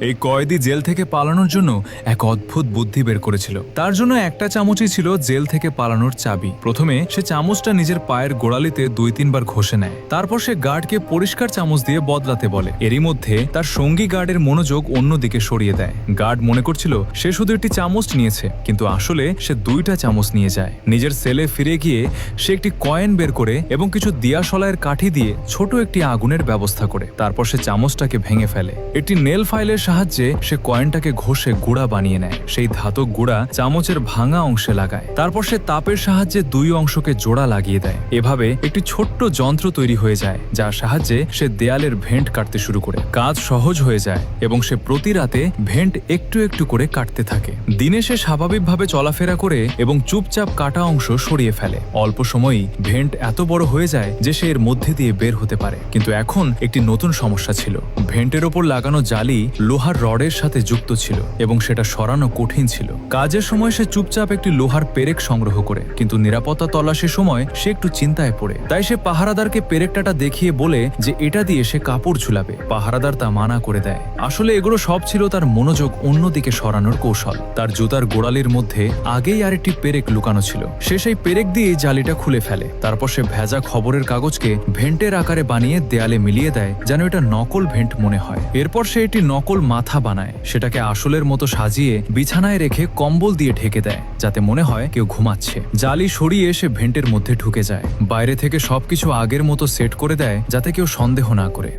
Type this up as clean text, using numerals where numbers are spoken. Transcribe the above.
এই কয়েদি জেল থেকে পালানোর জন্য এক অদ্ভুত বুদ্ধি বের করেছিল। তার জন্য একটা চামচই ছিল জেল থেকে পালানোর চাবি। প্রথমে সে চামচটা নিজের পায়ের গোড়ালিতে 2-3 বার ঘষে নেয়। তারপর সে গার্ডকে পরিষ্কার চামচ দিয়ে বদলাতে বলে। এরই মধ্যে তার সঙ্গী গার্ডের মনোযোগ অন্যদিকে সরিয়ে দেয়। গার্ড মনে করছিল সে শুধু একটি চামচ নিয়েছে, কিন্তু আসলে সে 2টা চামচ নিয়ে যায়। নিজের সেলে ফিরে গিয়ে সে একটি কয়েন বের করে এবং কিছু দিয়াশলাইয়ের কাঠি দিয়ে ছোট একটি আগুনের ব্যবস্থা করে তারপর সে চামচটাকে ভেঙে ফেলে। একটি নেল ফাইলের সাহায্যে সে কয়েনটাকে ঘষে গুঁড়া বানিয়ে নেয়। সেই ধাতব গুঁড়া চামচের ভাঙা অংশে লাগায়। তারপর সে তাপের সাহায্যে 2 অংশকে জোড়া লাগিয়ে দেয়। এভাবে একটি ছোট্ট যন্ত্র তৈরি হয়ে যায়, যার সাহায্যে সে দেয়ালের ভেন্ট কাটতে শুরু করে। কাজ সহজ হয়ে যায় এবং সে প্রতি রাতে ভেন্ট একটু একটু করে কাটতে থাকে। দিনে সে স্বাভাবিকভাবে চলাফেরা করে এবং চুপচাপ কাটা অংশ সরিয়ে ফেলে। অল্প সময়ই ভেন্ট এত বড় হয়ে যায় যে সে এর মধ্যে দিয়ে বের হতে পারে। কিন্তু এখন একটি নতুন সমস্যা ছিল। ভেন্টের ওপর লাগানো জালি লোহার রডের সাথে যুক্ত ছিল এবং সেটা সরানো কঠিন ছিল। কাজের সময় সে চুপচাপ একটি লোহার পেরেক সংগ্রহ করে, কিন্তু নিরাপত্তা তল্লাশির সময় সে একটু চিন্তায় পড়ে। তাই সে পাহারাদারকে পেরেকটাটা দেখিয়ে বলে যে এটা দিয়ে সে কাপড় ঝুলাবে। পাহারাদার তা মানা করে দেয়। আসলে এগুলো সব ছিল তার মনোযোগ অন্যদিকে সরানোর কৌশল। তার জুতার গোড়ালির মধ্যে আগেই আরেকটি পেরেক লুকানো ছিল। সে সেই পেরেক দিয়ে জালিটা খুলে ফেলে। তারপর সে ভেজা খবরের কাগজকে ভেন্টের আকারে বানিয়ে দেয়ালে মিলিয়ে দেয়, যেন এটা নকল ভেন্ট মনে হয়। এরপর সে একটি নকল মাথা বানায়, সেটাকে আসলের মতো সাজিয়ে বিছানায় রেখে কম্বল দিয়ে ঢেকে দেয়, যাতে মনে হয় কেউ ঘুমাচ্ছে। জালি সরিয়ে সে ভেন্টের মধ্যে ঢুকে যায়। বাইরে থেকে সবকিছু আগের মতো সেট করে দেয়, যাতে কেউ সন্দেহ না করে।